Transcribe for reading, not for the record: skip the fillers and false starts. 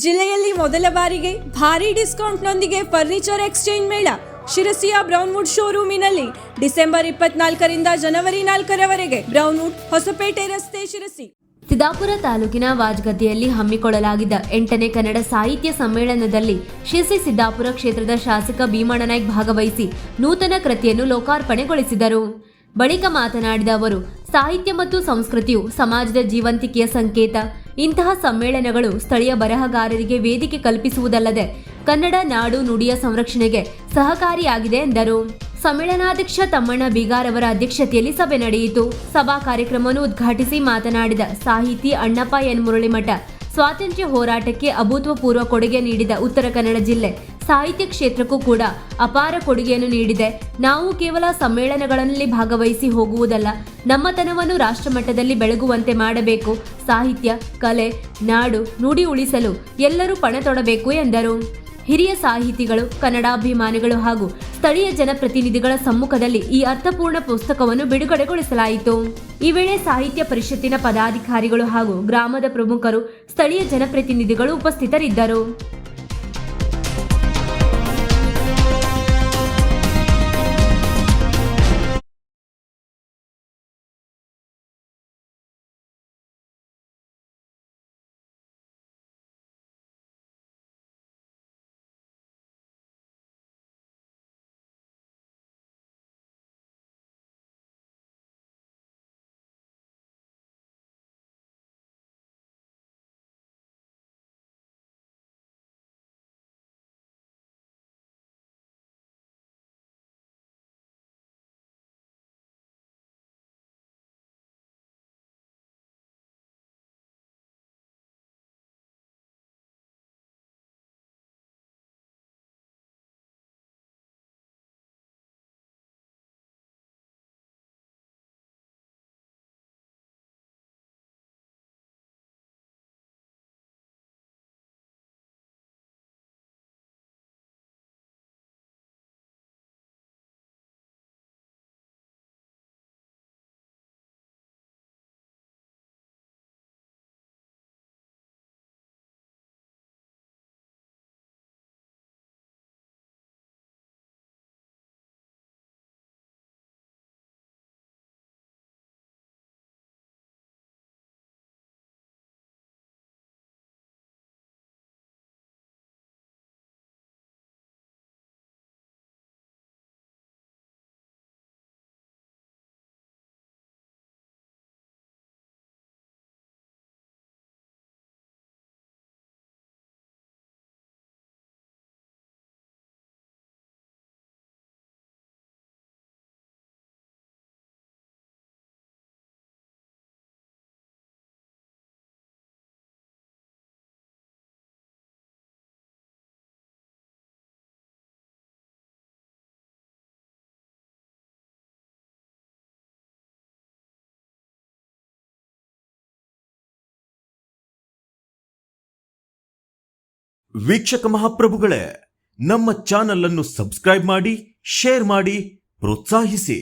ಜಿಲ್ಲೆಯಲ್ಲಿ ಮೊದಲ ಬಾರಿಗೆ ಭಾರಿ ಡಿಸ್ಕೌಂಟ್ನೊಂದಿಗೆ ಫರ್ನಿಚರ್ ಎಕ್ಸ್ಚೇಂಜ್ ಮೇಳ ಶಿರಸಿಯ ಬ್ರೌನ್ವುಡ್ ಶೋರೂಮಿನಲ್ಲಿ ಡಿಸೆಂಬರ್ 24ರಿಂದ ಜನವರಿ 4ರವರೆಗೆ ಬ್ರೌನ್ವುಡ್ ಹೊಸಪೇಟೆ ರಸ್ತೆ ಶಿರಸಿ. ಸಿದ್ದಾಪುರ ತಾಲೂಕಿನ ವಾಜಗದ್ದೆಯಲ್ಲಿ ಹಮ್ಮಿಕೊಳ್ಳಲಾಗಿದ್ದ 8ನೇ ಕನ್ನಡ ಸಾಹಿತ್ಯ ಸಮ್ಮೇಳನದಲ್ಲಿ ಶಿರಸಿ ಸಿದ್ದಾಪುರ ಕ್ಷೇತ್ರದ ಶಾಸಕ ಭೀಮಣ್ಣ ನಾಯ್ಕ ಭಾಗವಹಿಸಿ ನೂತನ ಕೃತಿಯನ್ನು ಲೋಕಾರ್ಪಣೆಗೊಳಿಸಿದರು. ಬಳಿಕ ಮಾತನಾಡಿದ ಅವರು, ಸಾಹಿತ್ಯ ಮತ್ತು ಸಂಸ್ಕೃತಿಯು ಸಮಾಜದ ಜೀವಂತಿಕೆಯ ಸಂಕೇತ. ಇಂತಹ ಸಮ್ಮೇಳನಗಳು ಸ್ಥಳೀಯ ಬರಹಗಾರರಿಗೆ ವೇದಿಕೆ ಕಲ್ಪಿಸುವುದಲ್ಲದೆ ಕನ್ನಡ ನಾಡು ನುಡಿಯ ಸಂರಕ್ಷಣೆಗೆ ಸಹಕಾರಿಯಾಗಿದೆ ಎಂದರು. ಸಮ್ಮೇಳನಾಧ್ಯಕ್ಷ ತಮ್ಮಣ್ಣ ಬೀಗಾರ್ ಅವರ ಅಧ್ಯಕ್ಷತೆಯಲ್ಲಿ ಸಭೆ ನಡೆಯಿತು. ಸಭಾ ಕಾರ್ಯಕ್ರಮವನ್ನು ಉದ್ಘಾಟಿಸಿ ಮಾತನಾಡಿದ ಸಾಹಿತಿ ಅಣ್ಣಪ್ಪ ಎನ್ ಮುರಳಿಮಠ, ಸ್ವಾತಂತ್ರ್ಯ ಹೋರಾಟಕ್ಕೆ ಅಭೂತಪೂರ್ವ ಕೊಡುಗೆ ನೀಡಿದ ಉತ್ತರ ಕನ್ನಡ ಜಿಲ್ಲೆ ಸಾಹಿತ್ಯ ಕ್ಷೇತ್ರಕ್ಕೂ ಕೂಡ ಅಪಾರ ಕೊಡುಗೆಯನ್ನು ನೀಡಿದೆ. ನಾವು ಕೇವಲ ಸಮ್ಮೇಳನಗಳಲ್ಲಿ ಭಾಗವಹಿಸಿ ಹೋಗುವುದಲ್ಲ, ನಮ್ಮತನವನ್ನು ರಾಷ್ಟ್ರಮಟ್ಟದಲ್ಲಿ ಬೆಳಗುವಂತೆ ಮಾಡಬೇಕು. ಸಾಹಿತ್ಯ, ಕಲೆ, ನಾಡು, ನುಡಿ ಉಳಿಸಲು ಎಲ್ಲರೂ ಪಣ ತೊಡಬೇಕು ಎಂದರು. ಹಿರಿಯ ಸಾಹಿತಿಗಳು, ಕನ್ನಡಾಭಿಮಾನಿಗಳು ಹಾಗೂ ಸ್ಥಳೀಯ ಜನಪ್ರತಿನಿಧಿಗಳ ಸಮ್ಮುಖದಲ್ಲಿ ಈ ಅರ್ಥಪೂರ್ಣ ಪುಸ್ತಕವನ್ನು ಬಿಡುಗಡೆಗೊಳಿಸಲಾಯಿತು. ಈ ವೇಳೆ ಸಾಹಿತ್ಯ ಪರಿಷತ್ತಿನ ಪದಾಧಿಕಾರಿಗಳು ಹಾಗೂ ಗ್ರಾಮದ ಪ್ರಮುಖರು, ಸ್ಥಳೀಯ ಜನಪ್ರತಿನಿಧಿಗಳು ಉಪಸ್ಥಿತರಿದ್ದರು. ವೀಕ್ಷಕ ಮಹಾಪ್ರಭುಗಳೇ, ನಮ್ಮ ಚಾನಲ್ ಅನ್ನು ಸಬ್ಸ್ಕ್ರೈಬ್ ಮಾಡಿ, ಶೇರ್ ಮಾಡಿ, ಪ್ರೋತ್ಸಾಹಿಸಿ.